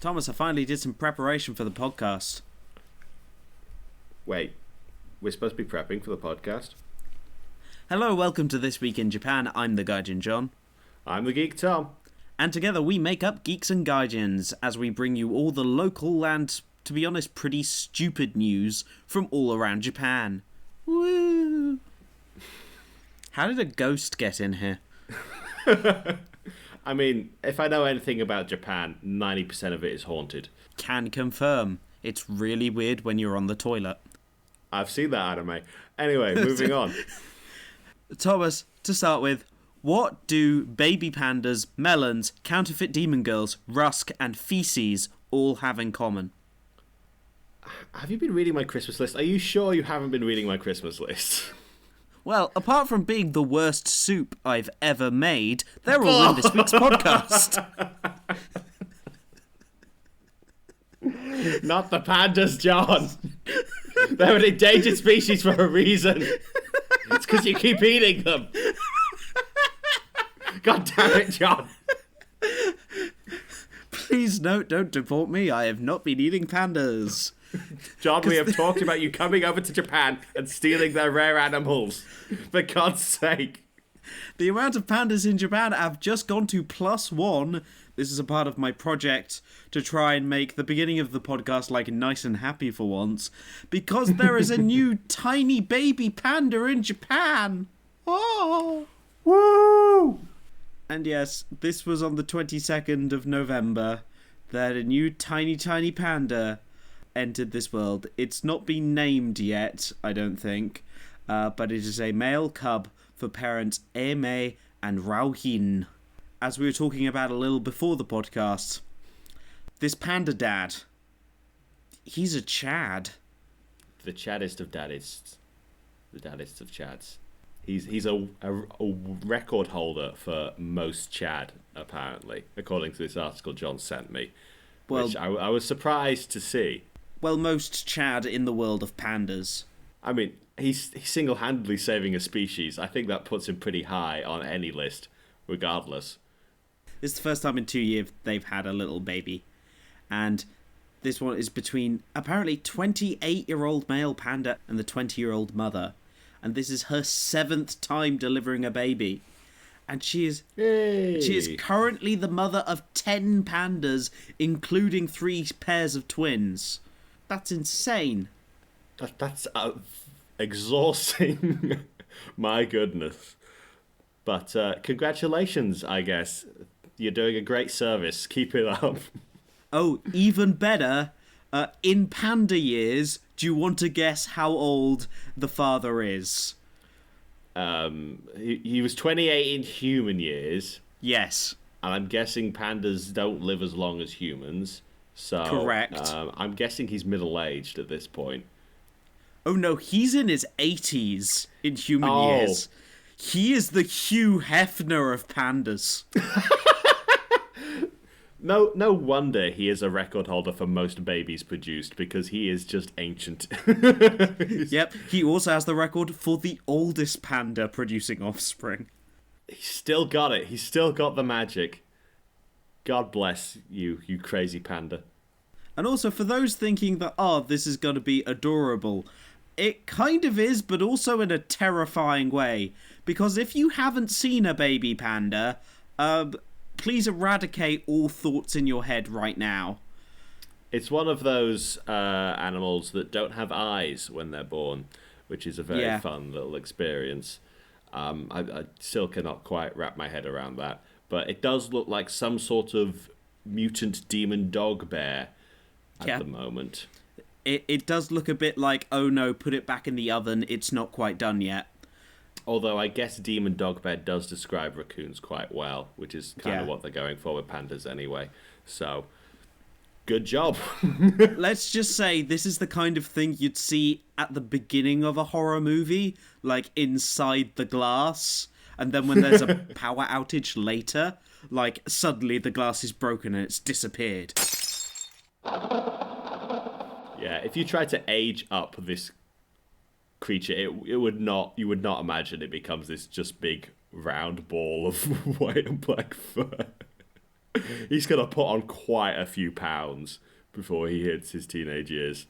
Thomas, I finally did some preparation for the podcast. Wait, we're supposed to be prepping for the podcast? Hello, welcome to This Week in Japan. I'm the Gaijin John. I'm the Geek Tom. And together we make up Geeks and Gaijins as we bring you all the local and, to be honest, pretty stupid news from all around Japan. Woo! How did a ghost get in here? I mean, if I know anything about Japan, 90% of it is haunted. Can confirm. It's really weird when you're on the toilet. I've seen that anime. Anyway, moving on. Thomas, to start with, what do baby pandas, melons, counterfeit demon girls, Rusk, and faeces all have in common? Have you been reading my Christmas list? Are you sure you haven't been reading my Christmas list? Well, apart from being the worst soup I've ever made, they're all in this week's podcast. Not the pandas, John. They're an endangered species for a reason. It's because you keep eating them. God damn it, John. Please note, don't deport me. I have not been eating pandas. John, we have talked about you coming over to Japan and stealing their rare animals. For God's sake. The amount of pandas in Japan have just gone to +1. This is a part of my project to try and make the beginning of the podcast like nice and happy for once. Because there is a new tiny baby panda in Japan. Oh! Woo! And yes, this was on the 22nd of November that a new tiny panda entered this world. It's not been named yet, I don't think, but it is a male cub for parents Eme and Rauhin. As we were talking about a little before the podcast, this panda dad, he's a Chad. The Chaddest of daddists. The daddest of Chads. He's a record holder for most Chad, apparently, according to this article John sent me, which I was surprised to see. Well, most Chad in the world of pandas. I mean, he's single-handedly saving a species. I think that puts him pretty high on any list, regardless. It's the first time in 2 years they've had a little baby. And this one is between, apparently, 28-year-old male panda and the 20-year-old mother. And this is her 7th time delivering a baby. And she is currently the mother of 10 pandas, including 3 pairs of twins. That's insane. That's exhausting. My goodness. But congratulations, I guess. You're doing a great service. Keep it up. Oh, even better. In panda years, do you want to guess how old the father is? He was 28 in human years. Yes. And I'm guessing pandas don't live as long as humans. So, correct. I'm guessing he's middle-aged at this point. Oh no, he's in his 80s in human years. He is the Hugh Hefner of pandas. No wonder he is a record holder for most babies produced, because he is just ancient. Yep, he also has the record for the oldest panda producing offspring. He's still got it. He's still got the magic. God bless you, you crazy panda. And also, for those thinking that, this is going to be adorable, it kind of is, but also in a terrifying way. Because if you haven't seen a baby panda, please eradicate all thoughts in your head right now. It's one of those animals that don't have eyes when they're born, which is a very fun little experience. I still cannot quite wrap my head around that. But it does look like some sort of mutant demon dog bear at the moment. It does look a bit like, oh no, put it back in the oven, it's not quite done yet. Although I guess demon dog bear does describe raccoons quite well, which is kind of what they're going for with pandas anyway. So, good job. Let's just say this is the kind of thing you'd see at the beginning of a horror movie, like inside the glass. And then when there's a power outage later, like suddenly the glass is broken and it's disappeared. Yeah, if you tried to age up this creature, it would not. You would not imagine it becomes this just big round ball of white and black fur. He's going to put on quite a few pounds before he hits his teenage years.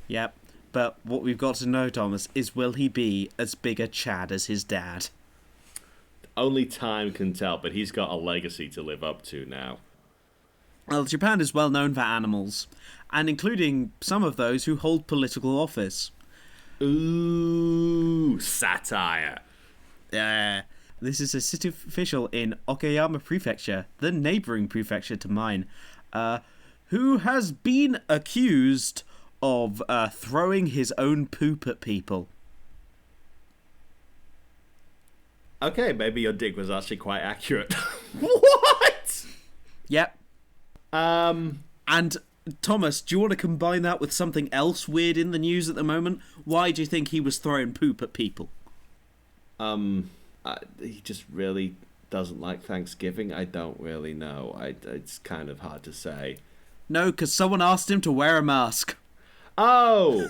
Yep. But what we've got to know, Thomas, is will he be as big a Chad as his dad? Only time can tell, but he's got a legacy to live up to now. Well, Japan is well known for animals, and including some of those who hold political office. Ooh, satire. Yeah. This is a city official in Okayama Prefecture, the neighbouring prefecture to mine, who has been accused of throwing his own poop at people. Okay, maybe your dig was actually quite accurate. What? Yep. And Thomas, do you want to combine that with something else weird in the news at the moment? Why do you think he was throwing poop at people? He just really doesn't like Thanksgiving. I don't really know. It's kind of hard to say. No, because someone asked him to wear a mask. Oh!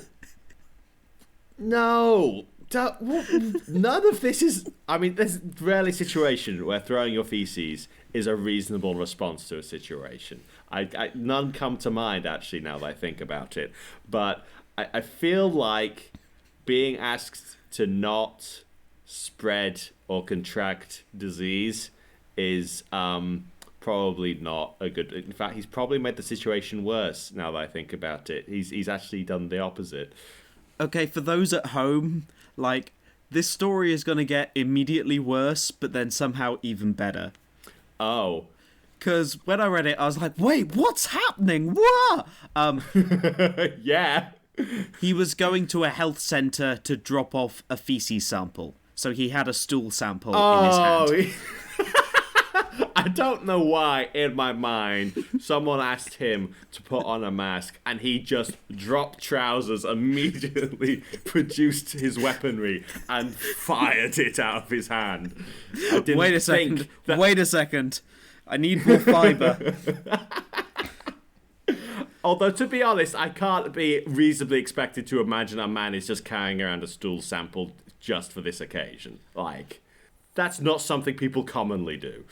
No! None of this is... I mean, there's rarely a situation where throwing your feces is a reasonable response to a situation. None come to mind, actually, now that I think about it. But I feel like being asked to not spread or contract disease is probably not a good... In fact, he's probably made the situation worse, now that I think about it. He's actually done the opposite. Okay, for those at home... Like, this story is going to get immediately worse, but then somehow even better. Oh. Because when I read it, I was like, wait, what's happening? What? Yeah. He was going to a health centre to drop off a feces sample. So he had a stool sample in his hand. I don't know why, in my mind, someone asked him to put on a mask and he just dropped trousers, immediately produced his weaponry and fired it out of his hand. Wait a second. I need more fibre. Although, to be honest, I can't be reasonably expected to imagine a man is just carrying around a stool sample just for this occasion. Like, that's not something people commonly do.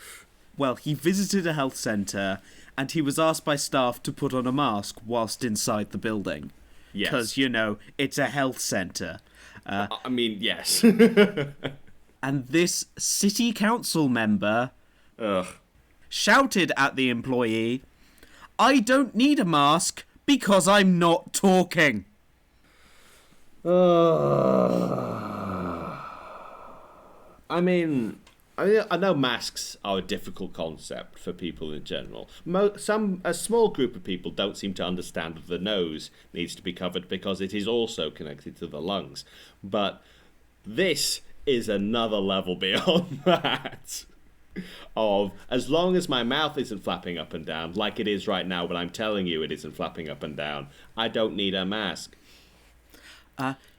Well, he visited a health centre, and he was asked by staff to put on a mask whilst inside the building. Yes. Because, you know, it's a health centre. I mean, yes. And this city council member shouted at the employee, "I don't need a mask because I'm not talking." I mean, I know masks are a difficult concept for people in general. A small group of people don't seem to understand that the nose needs to be covered because it is also connected to the lungs. But this is another level beyond that. Of, as long as my mouth isn't flapping up and down, like it is right now, but I'm telling you it isn't flapping up and down, I don't need a mask.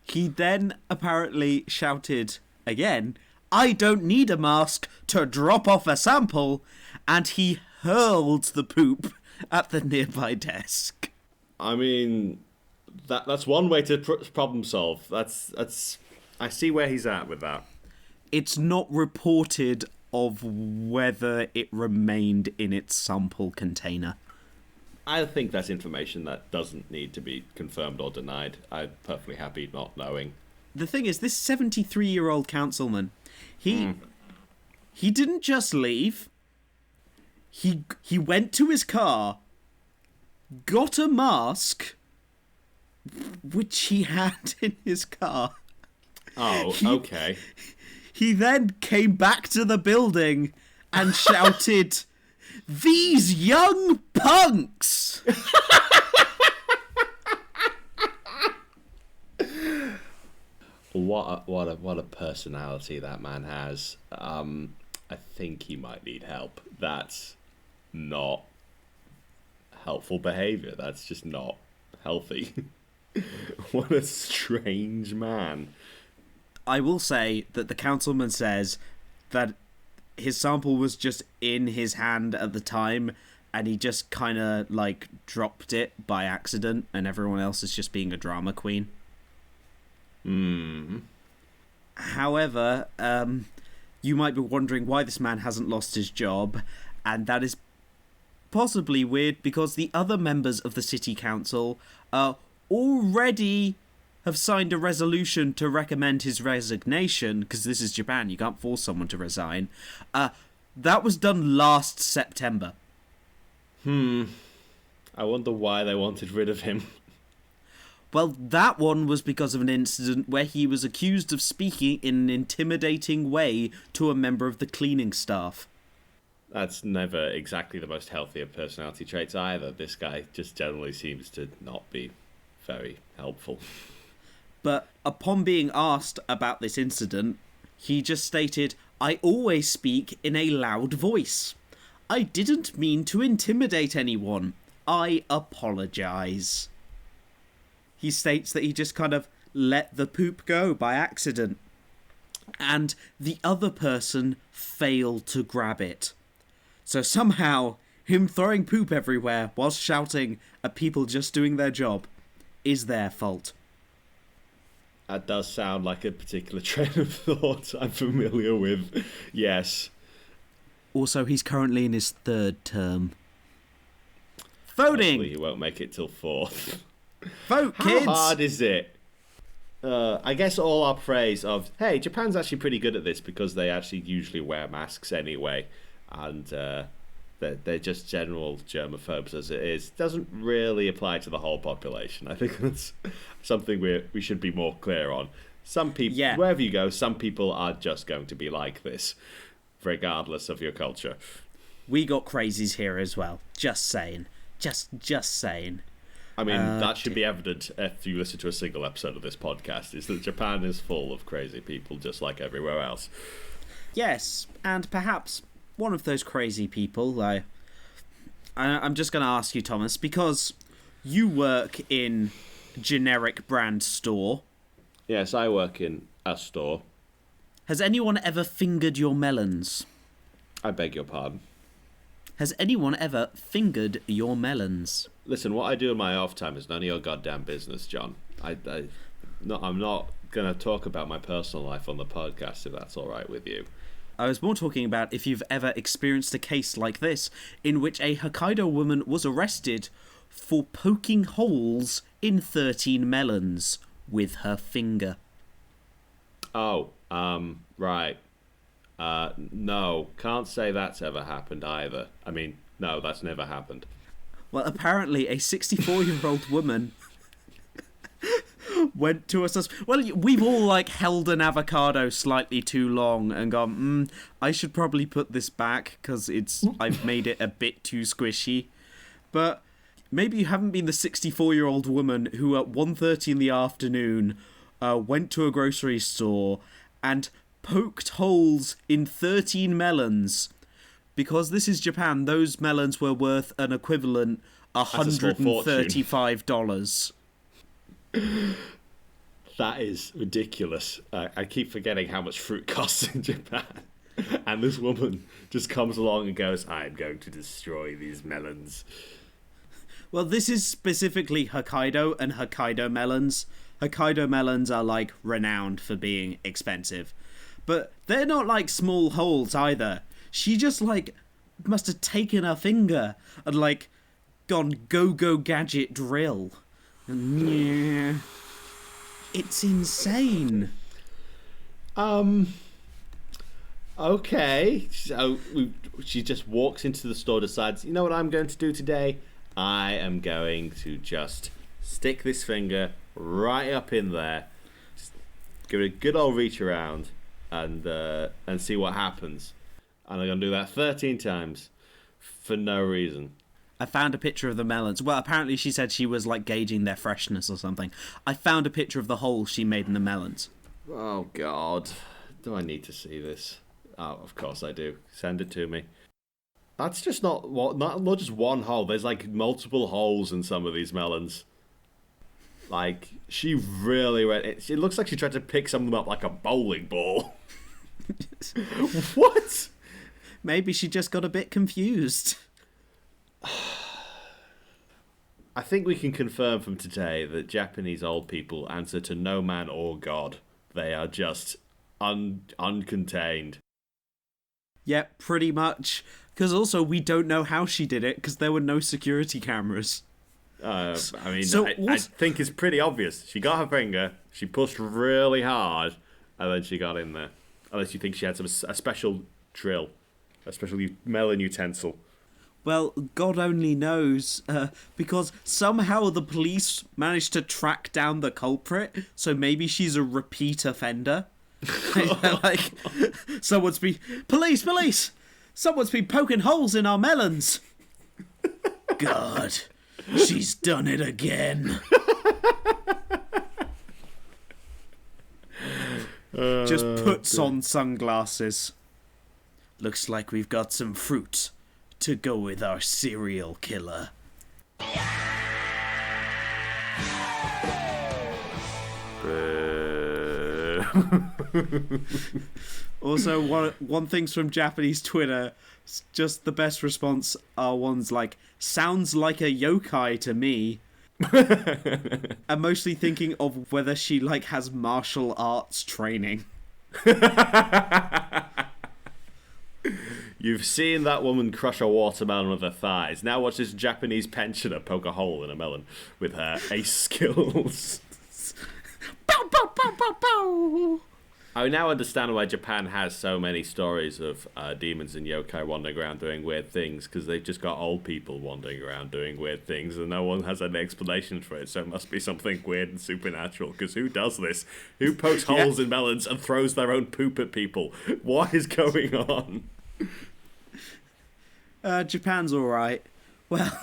He then apparently shouted again, "I don't need a mask to drop off a sample," and he hurled the poop at the nearby desk. I mean, that's one way to problem solve. That's I see where he's at with that. It's not reported of whether it remained in its sample container. I think that's information that doesn't need to be confirmed or denied. I'm perfectly happy not knowing. The thing is, this 73-year-old councilman, he didn't just leave. He went to his car, got a mask, which he had in his car. Oh, okay. He then came back to the building and shouted, "These young punks!" What a personality that man has. I think he might need help. That's not helpful behaviour. That's just not healthy. What a strange man. I will say that the councilman says that his sample was just in his hand at the time and he just kind of like dropped it by accident and everyone else is just being a drama queen. However, you might be wondering why this man hasn't lost his job, and that is possibly weird because the other members of the city council already have signed a resolution to recommend his resignation, because this is Japan, you can't force someone to resign. That was done last September. I wonder why they wanted rid of him. Well, that one was because of an incident where he was accused of speaking in an intimidating way to a member of the cleaning staff. That's never exactly the most healthy of personality traits either. This guy just generally seems to not be very helpful. But upon being asked about this incident, he just stated, "I always speak in a loud voice. I didn't mean to intimidate anyone. I apologise." He states that he just kind of let the poop go by accident. And the other person failed to grab it. So somehow, him throwing poop everywhere whilst shouting at people just doing their job is their fault. That does sound like a particular train of thought I'm familiar with. Yes. Also, he's currently in his 3rd term. Voting! Hopefully he won't make it till 4th. Vote, kids! How hard is it? I guess all our praise of, hey, Japan's actually pretty good at this because they actually usually wear masks anyway, and they're just general germaphobes as it is, doesn't really apply to the whole population. I think that's something we should be more clear on. Some people, wherever you go, some people are just going to be like this, regardless of your culture. We got crazies here as well. Just saying. Just saying. I mean, that should be evident if you listen to a single episode of this podcast, is that Japan is full of crazy people, just like everywhere else. Yes, and perhaps one of those crazy people, I'm just going to ask you, Thomas, because you work in generic brand store. Yes, I work in a store. Has anyone ever fingered your melons? I beg your pardon? Has anyone ever fingered your melons? Listen, what I do in my off time is none of your goddamn business, John. I'm not going to talk about my personal life on the podcast, if that's all right with you. I was more talking about if you've ever experienced a case like this, in which a Hokkaido woman was arrested for poking holes in 13 melons with her finger. Oh, right. No, can't say that's ever happened either. I mean, no, that's never happened. Well, apparently a 64-year-old woman went to a well, we've all held an avocado slightly too long and gone, I should probably put this back because I've made it a bit too squishy. But maybe you haven't been the 64-year-old woman who at 1:30 in the afternoon went to a grocery store and poked holes in 13 melons. Because this is Japan, those melons were worth an equivalent $135. That is ridiculous. I keep forgetting how much fruit costs in Japan. And this woman just comes along and goes, I'm going to destroy these melons. Well, this is specifically Hokkaido and Hokkaido melons. Hokkaido melons are renowned for being expensive. But they're not small holes either. She just must have taken her finger and gone go gadget drill. And yeah, it's insane. Okay. So she just walks into the store, decides, you know what I'm going to do today? I am going to just stick this finger right up in there, just give it a good old reach around, and see what happens. And I'm going to do that 13 times for no reason. I found a picture of the melons. Well, apparently she said she was gauging their freshness or something. I found a picture of the holes she made in the melons. Oh, God. Do I need to see this? Oh, of course I do. Send it to me. That's just not just one hole. There's multiple holes in some of these melons. She really went... It looks like she tried to pick some of them up like a bowling ball. What? Maybe she just got a bit confused. I think we can confirm from today that Japanese old people answer to no man or God. They are just uncontained. Yeah, pretty much. Because also, we don't know how she did it, because there were no security cameras. I think it's pretty obvious. She got her finger, she pushed really hard, and then she got in there. Unless you think she had a special drill, a special melon utensil. Well, God only knows, because somehow the police managed to track down the culprit, so maybe she's a repeat offender. Like, police! Someone's been poking holes in our melons. God, she's done it again. Just puts on sunglasses. Looks like we've got some fruit to go with our serial killer. Also, one thing's from Japanese Twitter, just the best response are ones like, sounds like a yokai to me. I'm mostly thinking of whether she has martial arts training. You've seen that woman crush a watermelon with her thighs. Now watch this Japanese pensioner poke a hole in a melon with her ace skills. Bow, bow, bow, bow, bow. I now understand why Japan has so many stories of demons and yokai wandering around doing weird things, because they've just got old people wandering around doing weird things and no one has an explanation for it, so it must be something weird and supernatural, because who does this? Who pokes holes in melons and throws their own poop at people? What is going on? Japan's alright. Well...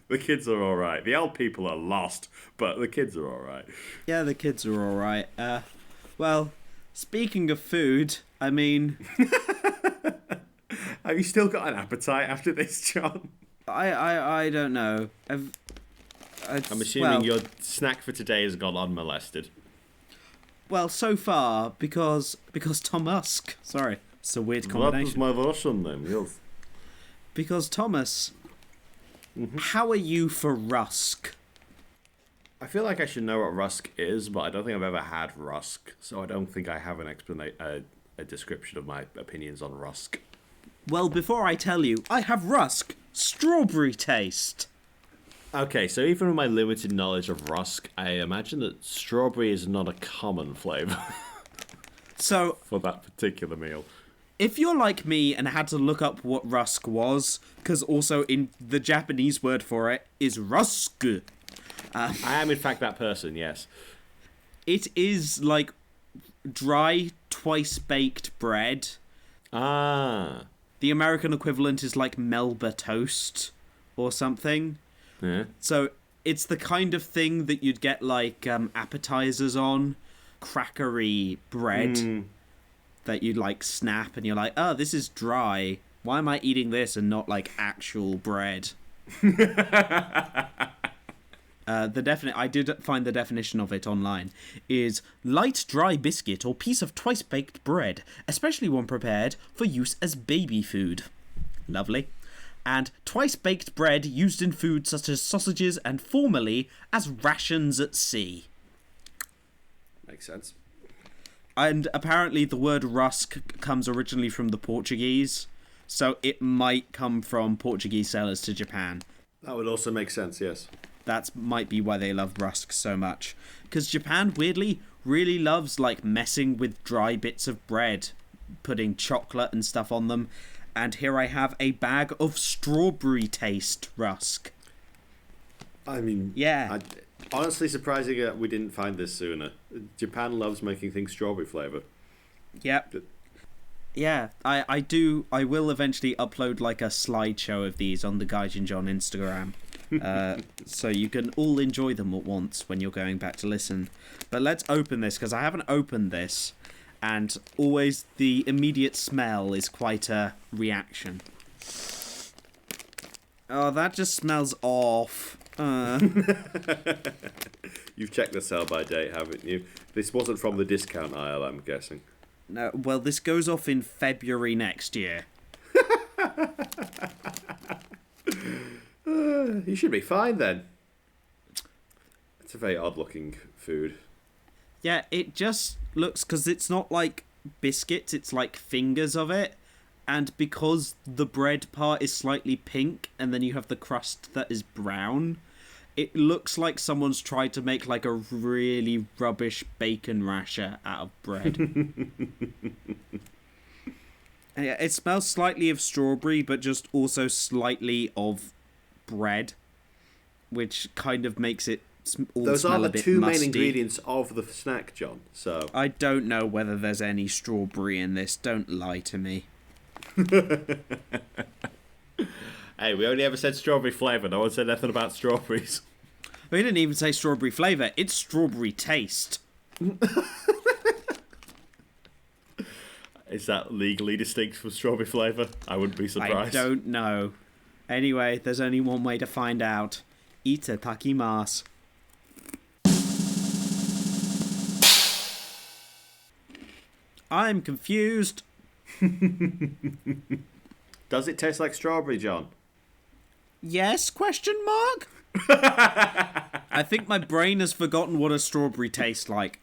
The kids are alright. The old people are lost, but the kids are alright. Yeah, the kids are alright. Well, speaking of food, I mean... Have you still got an appetite after this, John? I don't know. I'm assuming your snack for today has gone unmolested. Well, so far, because Thomas... Sorry, it's a weird combination. That is my Russian name, yes. Because Thomas, how are you for rusk? I feel like I should know what rusk is, but I don't think I've ever had rusk, so I don't think I have a description of my opinions on rusk. Well, before I tell you, I have rusk. Strawberry taste. Okay, so even with my limited knowledge of rusk, I imagine that strawberry is not a common flavour. So for that particular meal. If you're like me and had to look up what rusk was, because also in the Japanese word for it is rusk. I am in fact that person, yes. It is like dry, twice-baked bread. Ah. The American equivalent is like Melba toast or something. Yeah. So it's the kind of thing that you'd get like appetizers on, crackery bread that you'd like snap and you're like, oh, this is dry. Why am I eating this and not like actual bread? I did find the definition of it online, is light dry biscuit or piece of twice-baked bread, especially when prepared for use as baby food. Lovely. And twice-baked bread used in food such as sausages and formerly as rations at sea. Makes sense. And apparently the word rusk comes originally from the Portuguese, so it might come from Portuguese sailors to Japan. That would also make sense, yes. That might be why they love rusk so much. Because Japan, weirdly, really loves like messing with dry bits of bread, putting chocolate and stuff on them. And here I have a bag of strawberry taste rusk. I mean, yeah. Honestly surprising that we didn't find this sooner. Japan loves making things strawberry flavour. Yep. Yeah, I will eventually upload like a slideshow of these on the Gaijin John Instagram. So you can all enjoy them at once when you're going back to listen. But let's open this, because I haven't opened this, and always the immediate smell is quite a reaction. Oh, that just smells off. You've checked the sell-by date, haven't you? This wasn't from the discount aisle, I'm guessing. No, well, this goes off in February next year. You should be fine then. It's a very odd-looking food. Yeah, it just looks, because it's not like biscuits, it's like fingers of it. And because the bread part is slightly pink, and then you have the crust that is brown, it looks like someone's tried to make like a really rubbish bacon rasher out of bread. Yeah, it smells slightly of strawberry, but just also slightly of bread, which kind of makes it all Those smell are a the bit two musty. main ingredients of the snack, John. So I don't know whether there's any strawberry in this. Don't lie to me. Hey, we only ever said strawberry flavour. No one said anything about strawberries. We didn't even say strawberry flavour. It's strawberry taste. Is that legally distinct from strawberry flavour? I wouldn't be surprised. I don't know. Anyway, there's only one way to find out. Itadakimasu. I'm confused. Does it taste like strawberry, John? Yes? Question mark? I think my brain has forgotten what a strawberry tastes like.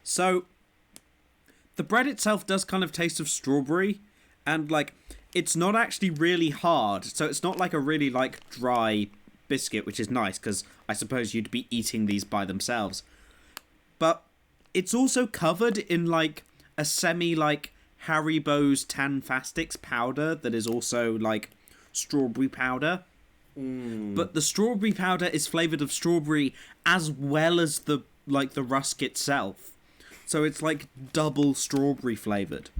So, the bread itself does kind of taste of strawberry, and like, it's not actually really hard, so it's not like a really like dry biscuit, which is nice, because I suppose you'd be eating these by themselves. But it's also covered in like a semi like Haribo's Tanfastics powder that is also like strawberry powder. But the strawberry powder is flavoured of strawberry as well as the rusk itself. So it's like double strawberry flavoured.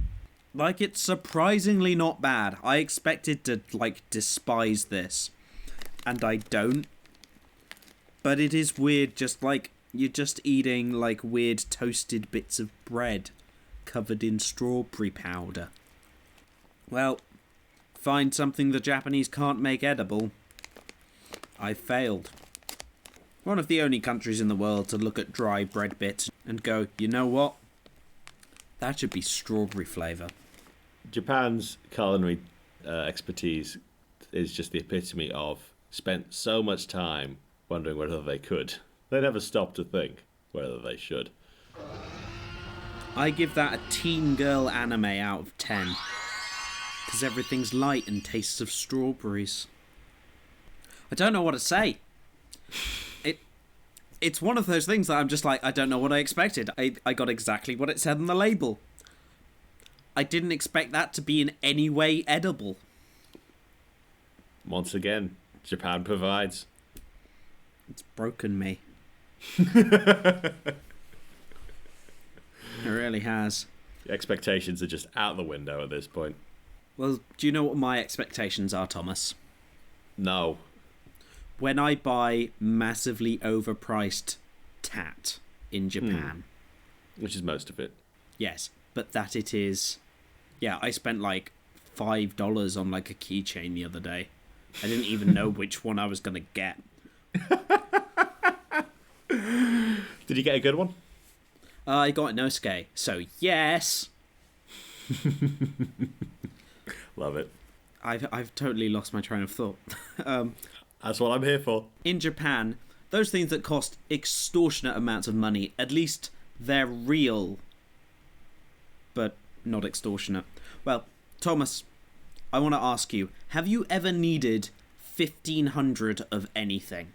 Like, it's surprisingly not bad. I expected to like despise this, and I don't. But it is weird, just like you're just eating like weird toasted bits of bread covered in strawberry powder. Well, find something the Japanese can't make edible. I failed. One of the only countries in the world to look at dry bread bits and go, you know what? That should be strawberry flavour. Japan's culinary expertise is just the epitome of spent so much time wondering whether they could. They never stopped to think whether they should. I give that a teen girl anime out of 10. Because everything's light and tastes of strawberries. I don't know what to say. It's one of those things that I'm just like, I don't know what I expected. I got exactly what it said on the label. I didn't expect that to be in any way edible. Once again, Japan provides. It's broken me. It really has. The expectations are just out the window at this point. Well, do you know what my expectations are, Thomas? No. When I buy massively overpriced tat in Japan. Which is most of it. Yes, but that it is... Yeah, I spent like $5 on like a keychain the other day. I didn't even know which one I was going to get. Did you get a good one? I got a Nosuke, so yes! Love it. I've totally lost my train of thought. That's what I'm here for. In Japan, those things that cost extortionate amounts of money, at least they're real, but not extortionate. Well, Thomas, I want to ask you, have you ever needed 1,500 of anything?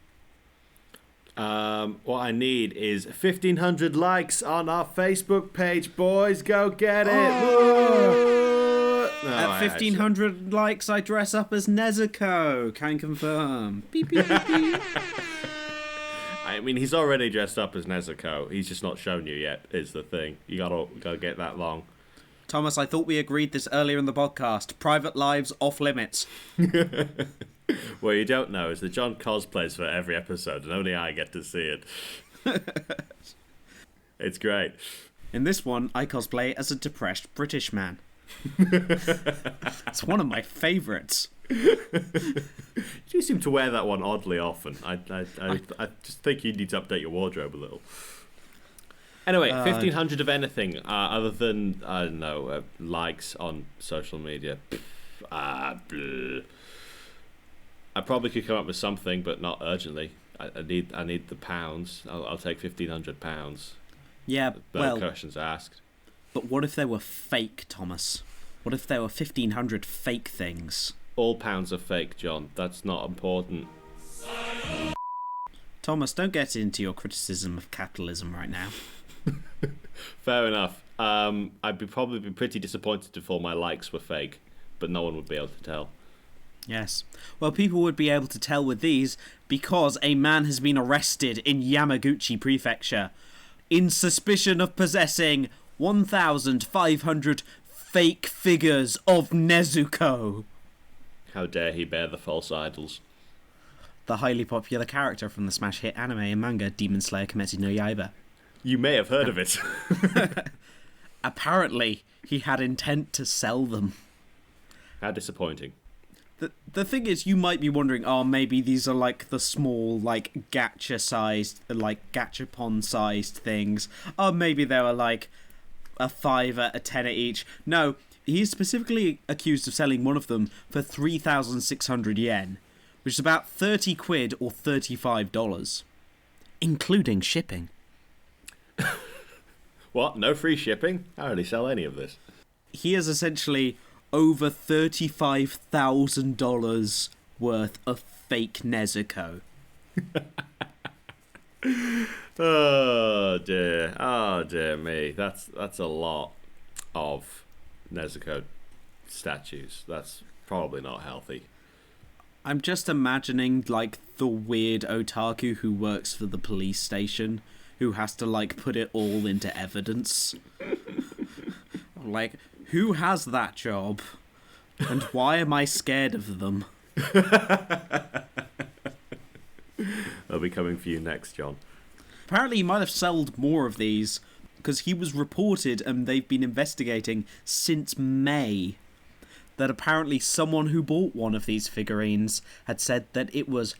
What I need is 1,500 likes on our Facebook page, boys. Go get it! Oh. No, at 1,500 likes, I dress up as Nezuko. Can confirm. Beep, beep, beep, beep. I mean, he's already dressed up as Nezuko. He's just not shown you yet, is the thing. You gotta get that long. Thomas, I thought we agreed this earlier in the podcast. Private lives off limits. What you don't know is that John cosplays for every episode, and only I get to see it. It's great. In this one, I cosplay as a depressed British man. It's one of my favourites. You seem to wear that one oddly often. I just think you need to update your wardrobe a little. Anyway, 1,500 of anything other than, I don't know, likes on social media. I probably could come up with something, but not urgently. I need the pounds. I'll take £1,500. Yeah, No well, questions asked. but what if they were fake, Thomas? What if there were 1,500 fake things? All pounds are fake, John. That's not important. Thomas, don't get into your criticism of capitalism right now. Fair enough. I'd probably be pretty disappointed if all my likes were fake, but no one would be able to tell. Yes. Well, people would be able to tell with these because a man has been arrested in Yamaguchi Prefecture in suspicion of possessing 1,500 fake figures of Nezuko. How dare he bear the false idols? The highly popular character from the smash hit anime and manga Demon Slayer Kimetsu no Yaiba. You may have heard of it. Apparently, he had intent to sell them. How disappointing. The thing is, you might be wondering, oh, maybe these are like the small, like gachapon-sized things. Oh, maybe they were like a $5, a $10 each. No, he is specifically accused of selling one of them for 3,600 yen, which is about 30 quid or $35, including shipping. What? No free shipping? I hardly sell any of this. He is essentially over $35,000 worth of fake Nezuko. Oh dear me. That's a lot of Nezuko statues. That's probably not healthy. I'm just imagining like the weird otaku who works for the police station who has to like put it all into evidence. Like, who has that job? And why am I scared of them? They'll be coming for you next, John. Apparently he might have sold more of these because he was reported and they've been investigating since May that apparently someone who bought one of these figurines had said that it was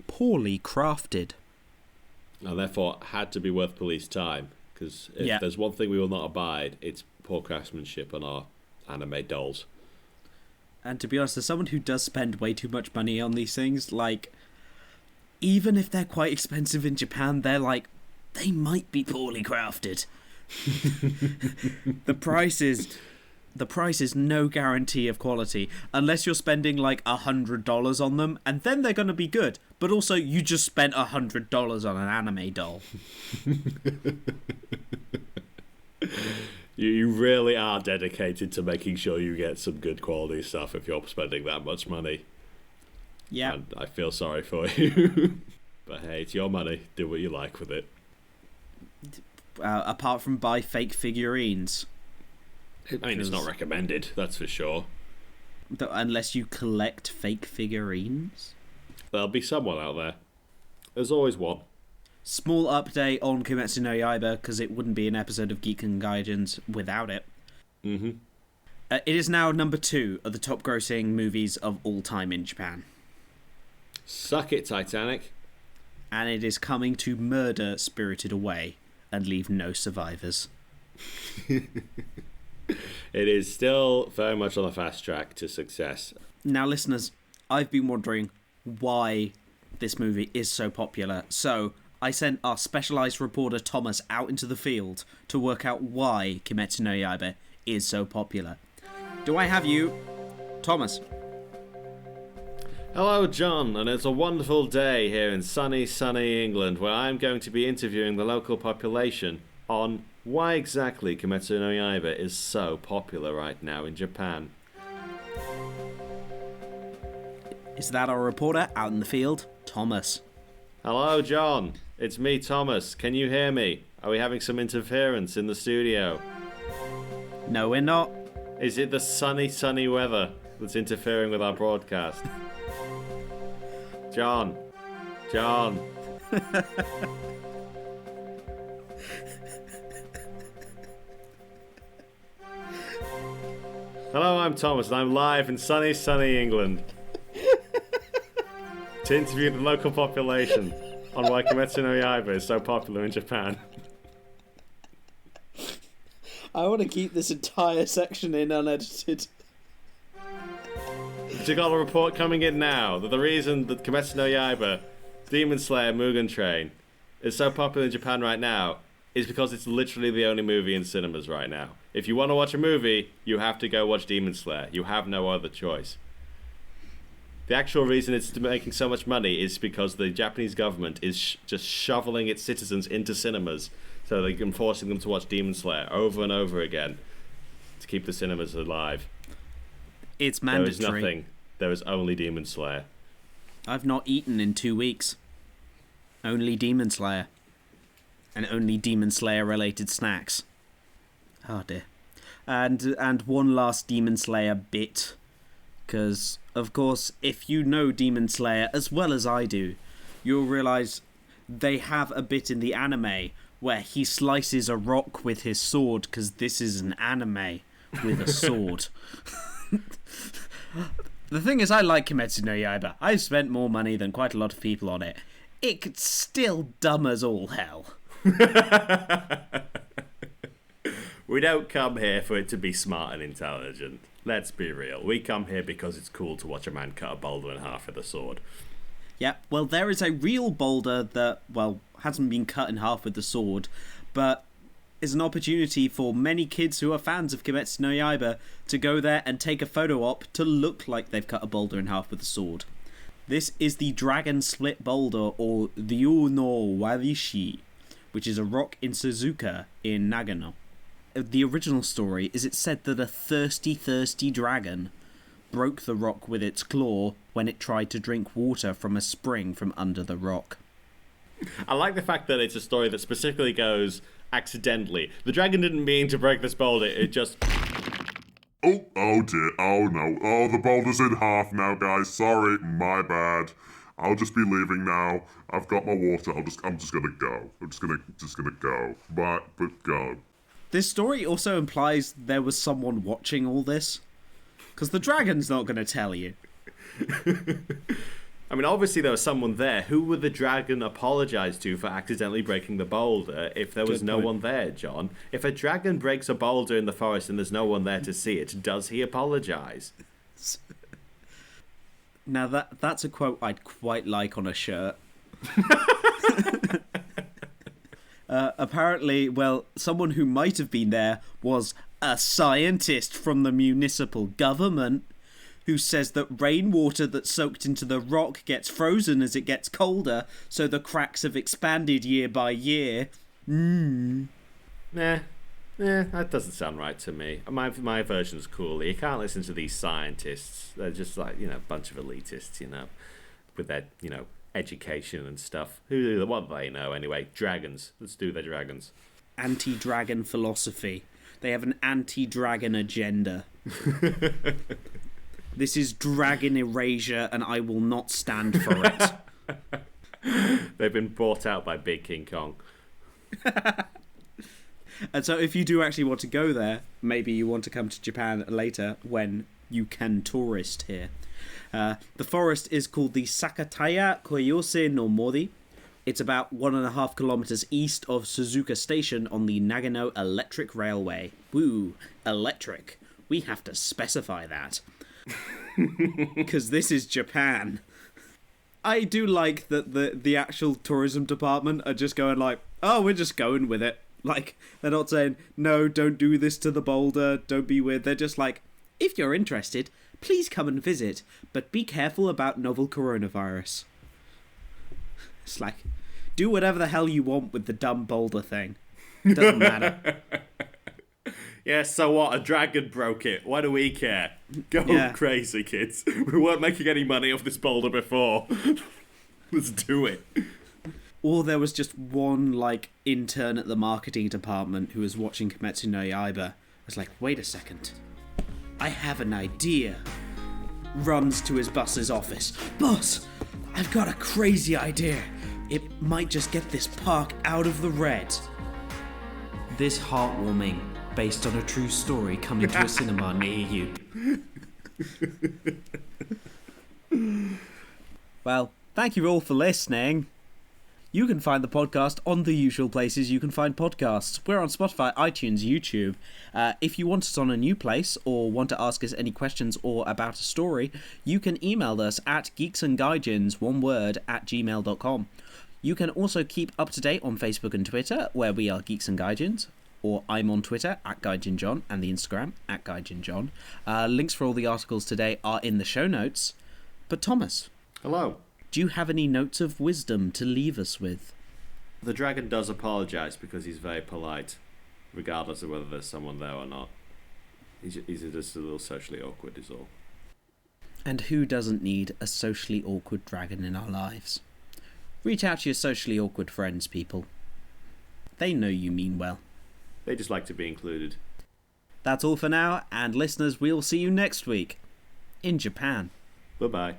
poorly crafted. And therefore had to be worth police time, because if there's one thing we will not abide, it's poor craftsmanship on our anime dolls. And to be honest, as someone who does spend way too much money on these things, like, even if they're quite expensive in Japan, they might be poorly crafted. The price is no guarantee of quality unless you're spending like $100 on them, and then they're going to be good. But also, you just spent $100 on an anime doll. You really are dedicated to making sure you get some good quality stuff if you're spending that much money. Yeah. And I feel sorry for you. But hey, it's your money. Do what you like with it. Apart from buy fake figurines. I mean, it's not recommended, that's for sure. Unless you collect fake figurines. There'll be someone out there. There's always one. Small update on Kimetsu no Yaiba, because it wouldn't be an episode of Geeks&Gaijin without it. Mm-hmm. It is now number 2 of the top grossing movies of all time in Japan. Suck it, Titanic. And it is coming to murder Spirited Away and leave no survivors. It is still very much on the fast track to success. Now, listeners, I've been wondering why this movie is so popular. So, I sent our specialised reporter Thomas out into the field to work out why Kimetsu no Yaiba is so popular. Do I have you, Thomas? Hello, John, and it's a wonderful day here in sunny England, where I'm going to be interviewing the local population on why exactly Kimetsu no Yaiba is so popular right now in Japan. Is that our reporter out in the field, Thomas? Hello, John. It's me, Thomas. Can you hear me? Are we having some interference in the studio? No, we're not. Is it the sunny weather that's interfering with our broadcast? John. Hello, I'm Thomas, and I'm live in sunny England to interview the local population on why Kimetsu no Yaiba is so popular in Japan. I want to keep this entire section in unedited. You got a report coming in now that the reason that Kimetsu no Yaiba, Demon Slayer Mugen Train, is so popular in Japan right now is because it's literally the only movie in cinemas right now. If you want to watch a movie, you have to go watch Demon Slayer. You have no other choice. The actual reason it's making so much money is because the Japanese government is just shoveling its citizens into cinemas so they can forcing them to watch Demon Slayer over and over again to keep the cinemas alive. It's mandatory. There is nothing. There is only Demon Slayer. I've not eaten in 2 weeks. Only Demon Slayer. And only Demon Slayer related snacks. Oh dear. And one last Demon Slayer bit. Because, of course, if you know Demon Slayer as well as I do, you'll realise they have a bit in the anime where he slices a rock with his sword, because this is an anime with a sword. The thing is, I like Kimetsu no Yaiba. I've spent more money than quite a lot of people on it. It's still dumb as all hell. We don't come here for it to be smart and intelligent. Let's be real. We come here because it's cool to watch a man cut a boulder in half with a sword. Yeah, well, there is a real boulder that, well, hasn't been cut in half with the sword, but is an opportunity for many kids who are fans of Kimetsu no Yaiba to go there and take a photo op to look like they've cut a boulder in half with a sword. This is the Dragon Split Boulder, or Ryu no Warishi, which is a rock in Suzuka in Nagano. The original story is it's said that a thirsty dragon broke the rock with its claw when it tried to drink water from a spring from under the rock. I like the fact that it's a story that specifically goes accidentally. The dragon didn't mean to break this boulder, it just... Oh dear, oh no, oh the boulder's in half now guys, sorry, my bad. I'll just be leaving now, I've got my water, I'm just gonna go. I'm just gonna go, but go. This story also implies there was someone watching all this, because the dragon's not going to tell you. I mean, obviously there was someone there. Who would the dragon apologise to for accidentally breaking the boulder if there was no one there, John? If a dragon breaks a boulder in the forest and there's no one there to see it, does he apologise? Now that's a quote I'd quite like on a shirt. Apparently, well, someone who might have been there was a scientist from the municipal government who says that rainwater that's soaked into the rock gets frozen as it gets colder, so the cracks have expanded year by year. Nah, that doesn't sound right to me. My version's cooler. You can't listen to these scientists. They're just like, a bunch of elitists, with their, education and stuff. What do they know anyway? Dragons. Let's do their dragons. Anti-dragon philosophy. They have an anti-dragon agenda. This is dragon erasure, and I will not stand for it. They've been bought out by Big King Kong. And so if you do actually want to go there, maybe you want to come to Japan later when you can tourist here. The forest is called the Sakataya Koyose no Mori. It's about 1.5 kilometers east of Suzuka Station on the Nagano Electric Railway. Woo, electric. We have to specify that. Because this is Japan. I do like that the actual tourism department are just going like, oh, we're just going with it. Like, they're not saying, no, don't do this to the boulder, don't be weird. They're just like, if you're interested, please come and visit, but be careful about novel coronavirus. It's like, do whatever the hell you want with the dumb boulder thing. Doesn't matter. Yeah, so what? A dragon broke it. Why do we care? Go crazy, kids. We weren't making any money off this boulder before. Let's do it. Or there was just one, intern at the marketing department who was watching Kimetsu no Yaiba. Was like, wait a second. I have an idea. Runs to his boss's office. Boss, I've got a crazy idea. It might just get this park out of the red. This heartwarming, based on a true story coming to a cinema near you. Well, thank you all for listening. You can find the podcast on the usual places you can find podcasts. We're on Spotify, iTunes, YouTube. If you want us on a new place or want to ask us any questions or about a story, you can email us at geeksandgaijins, one word, @gmail.com. You can also keep up to date on Facebook and Twitter, where we are Geeks and Gaijins, or I'm on Twitter at GaijinJohn and the Instagram at GaijinJohn. Links for all the articles today are in the show notes. But Thomas. Hello. Do you have any notes of wisdom to leave us with? The dragon does apologise because he's very polite, regardless of whether there's someone there or not. He's just a little socially awkward is all. And who doesn't need a socially awkward dragon in our lives? Reach out to your socially awkward friends, people. They know you mean well. They just like to be included. That's all for now, and listeners, we'll see you next week in Japan. Bye-bye.